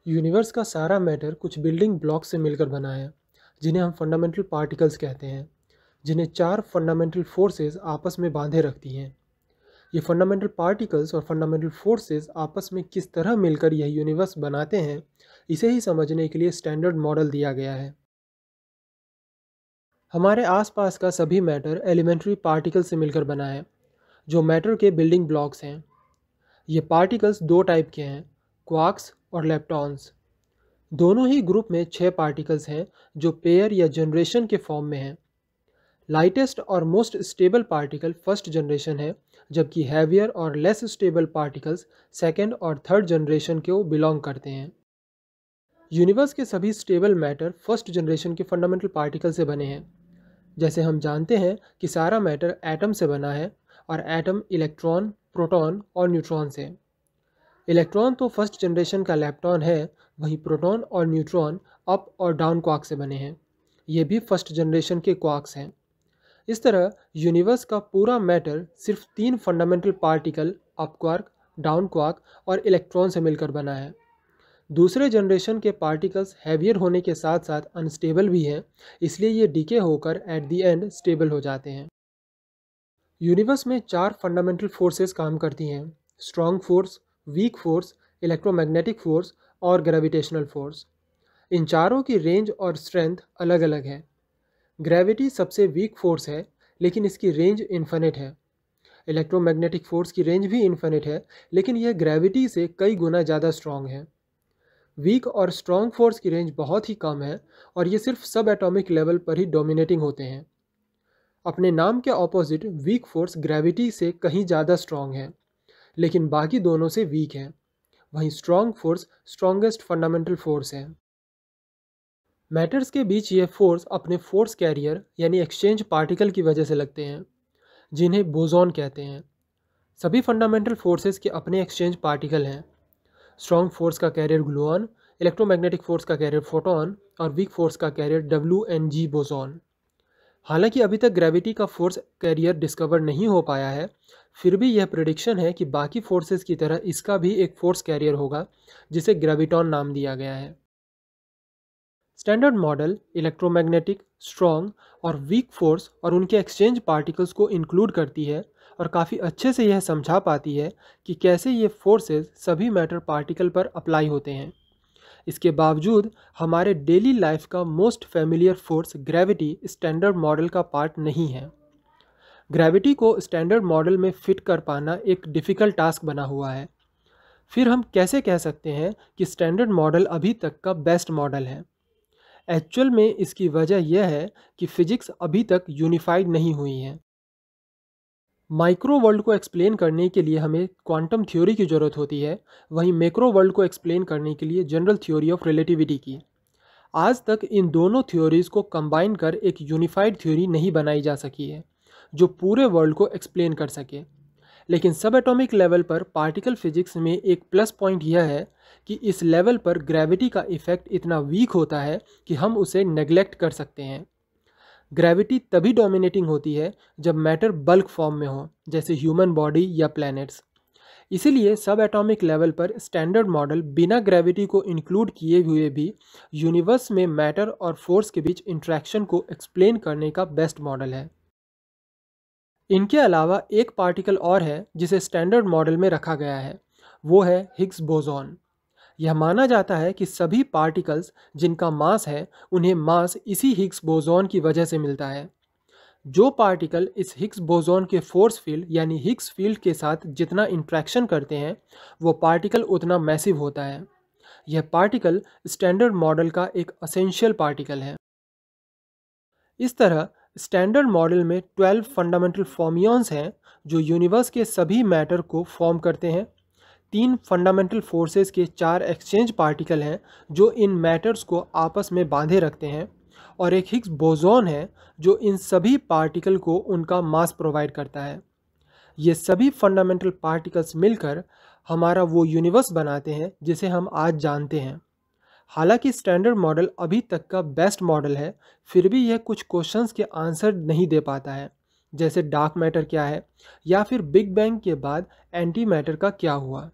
Universe का सारा matter कुछ बिल्डिंग ब्लॉक से मिलकर बना है, जिन्हें हम फंडामेंटल पार्टिकल्स कहते हैं, जिन्हें चार फंडामेंटल फोर्सेस आपस में बांधे रखती हैं। ये फंडामेंटल पार्टिकल्स और फंडामेंटल फोर्सेस आपस में किस तरह मिलकर यह यूनिवर्स बनाते हैं, इसे ही समझने के लिए स्टैंडर्ड मॉडल दिया गया है। हमारे आसपास का सभी मैटर एलिमेंट्री पार्टिकल से मिलकर बना है, जो मैटर के बिल्डिंग ब्लॉक्स हैं। ये पार्टिकल्स दो टाइप के हैं, क्वार्क्स और लेप्टॉन्स। दोनों ही ग्रुप में 6 पार्टिकल्स हैं जो पेयर या जनरेशन के फॉर्म में हैं। लाइटेस्ट और most stable particle first generation है, जबकि हैवियर और लेस स्टेबल पार्टिकल्स सेकेंड और थर्ड जनरेशन को बिलोंग करते हैं। यूनिवर्स के सभी स्टेबल मैटर फर्स्ट जनरेशन के फंडामेंटल पार्टिकल से बने हैं। जैसे हम जानते हैं कि सारा मैटर एटम से बना है और एटम इलेक्ट्रॉन, प्रोटॉन और न्यूट्रॉन से। इलेक्ट्रॉन तो फर्स्ट जनरेशन का लेप्टॉन है, वहीं प्रोटॉन और न्यूट्रॉन अप और डाउन क्वार्क से बने हैं। ये भी फर्स्ट जनरेशन के क्वार्क्स हैं। इस तरह यूनिवर्स का पूरा मैटर सिर्फ 3 fundamental particle up quark, down quark और इलेक्ट्रॉन से मिलकर बना है। दूसरे जनरेशन के पार्टिकल्स हैवियर होने के साथ साथ अनस्टेबल भी हैं, इसलिए ये डीके होकर एट द एंड स्टेबल हो जाते हैं। यूनिवर्स में 4 फंडामेंटल फोर्सेस काम करती हैं: strong force, weak force, electromagnetic force और ग्रेविटेशनल फोर्स। इन चारों की रेंज और स्ट्रेंथ अलग अलग है। ग्रेविटी सबसे वीक फोर्स है, लेकिन इसकी रेंज इन्फिनिट है। इलेक्ट्रोमैग्नेटिक फोर्स की रेंज भी इन्फिनिट है, लेकिन यह ग्रेविटी से कई गुना ज़्यादा स्ट्रॉन्ग है। वीक और स्ट्रॉन्ग फोर्स की रेंज बहुत ही कम है और ये सिर्फ सब एटॉमिक लेवल पर ही डोमिनेटिंग होते हैं। अपने नाम के ऑपोजिट वीक फोर्स ग्रेविटी से कहीं ज़्यादा स्ट्रॉन्ग है, लेकिन बाकी दोनों से वीक है। वहीं strong force strongest fundamental force है। मैटर्स के बीच ये फोर्स अपने फोर्स कैरियर यानी एक्सचेंज पार्टिकल की वजह से लगते हैं, जिन्हें बोसॉन कहते हैं। सभी फंडामेंटल फोर्सेस के अपने एक्सचेंज पार्टिकल हैं। स्ट्रॉन्ग फोर्स का कैरियर ग्लूऑन, इलेक्ट्रोमैग्नेटिक फोर्स का कैरियर फोटॉन और वीक फोर्स का कैरियर WNG बोसॉन। हालांकि अभी तक ग्रेविटी का फोर्स कैरियर डिस्कवर नहीं हो पाया है, फिर भी यह प्रेडिक्शन है कि बाकी फोर्सेस की तरह इसका भी एक फोर्स कैरियर होगा, जिसे ग्रेविटॉन नाम दिया गया है। स्टैंडर्ड मॉडल इलेक्ट्रोमैग्नेटिक, स्ट्रॉन्ग और वीक फोर्स और उनके एक्सचेंज पार्टिकल्स को इंक्लूड करती है और काफ़ी अच्छे से यह समझा पाती है कि कैसे ये फोर्सेस सभी मैटर पार्टिकल पर अप्लाई होते हैं। इसके बावजूद हमारे डेली लाइफ का most familiar force gravity standard model का पार्ट नहीं है। ग्रेविटी को स्टैंडर्ड मॉडल में फिट कर पाना एक डिफ़िकल्ट टास्क बना हुआ है। फिर हम कैसे कह सकते हैं कि स्टैंडर्ड मॉडल अभी तक का बेस्ट मॉडल है? एक्चुअल में इसकी वजह यह है कि फिजिक्स अभी तक यूनिफाइड नहीं हुई है। माइक्रो वर्ल्ड को एक्सप्लेन करने के लिए हमें क्वांटम थ्योरी की ज़रूरत होती है, वहीं मैक्रो वर्ल्ड को एक्सप्लेन करने के लिए जनरल थ्योरी ऑफ रिलेटिविटी की। आज तक इन दोनों थ्योरीज़ को कंबाइन कर एक यूनिफाइड थ्योरी नहीं बनाई जा सकी है, जो पूरे वर्ल्ड को एक्सप्लेन कर सके। लेकिन सब एटॉमिक लेवल पर पार्टिकल फिजिक्स में एक प्लस पॉइंट यह है कि इस लेवल पर ग्रेविटी का इफ़ेक्ट इतना वीक होता है कि हम उसे नेग्लेक्ट कर सकते हैं। ग्रेविटी तभी डोमिनेटिंग होती है जब मैटर बल्क फॉर्म में हो, जैसे ह्यूमन बॉडी या प्लैनेट्स। इसीलिए सब एटॉमिक लेवल पर स्टैंडर्ड मॉडल बिना ग्रेविटी को इंक्लूड किए हुए भी यूनिवर्स में मैटर और फोर्स के बीच इंट्रैक्शन को एक्सप्लेन करने का बेस्ट मॉडल है। इनके अलावा एक पार्टिकल और है जिसे स्टैंडर्ड मॉडल में रखा गया है, वो है हिग्स बोसॉन। यह माना जाता है कि सभी पार्टिकल्स जिनका मास है, उन्हें मास इसी हिग्स बोसॉन की वजह से मिलता है। जो पार्टिकल इस हिग्स बोसॉन के फोर्स फील्ड यानी हिग्स फील्ड के साथ जितना इंट्रैक्शन करते हैं, वो पार्टिकल उतना मैसिव होता है। यह पार्टिकल स्टैंडर्ड मॉडल का एक असेंशियल पार्टिकल है। इस तरह स्टैंडर्ड मॉडल में 12 फंडामेंटल फॉर्मियॉन्स हैं जो यूनिवर्स के सभी मैटर को फॉर्म करते हैं। 3 फंडामेंटल फोर्सेस के 4 एक्सचेंज पार्टिकल हैं जो इन मैटर्स को आपस में बांधे रखते हैं, और एक हिग्स बोसॉन है जो इन सभी पार्टिकल को उनका मास प्रोवाइड करता है। ये सभी फंडामेंटल पार्टिकल्स मिलकर हमारा वो यूनिवर्स बनाते हैं जिसे हम आज जानते हैं। हालांकि स्टैंडर्ड मॉडल अभी तक का बेस्ट मॉडल है, फिर भी यह कुछ क्वेश्चंस के आंसर नहीं दे पाता है, जैसे डार्क मैटर क्या है या फिर बिग बैंग के बाद एंटी मैटर का क्या हुआ।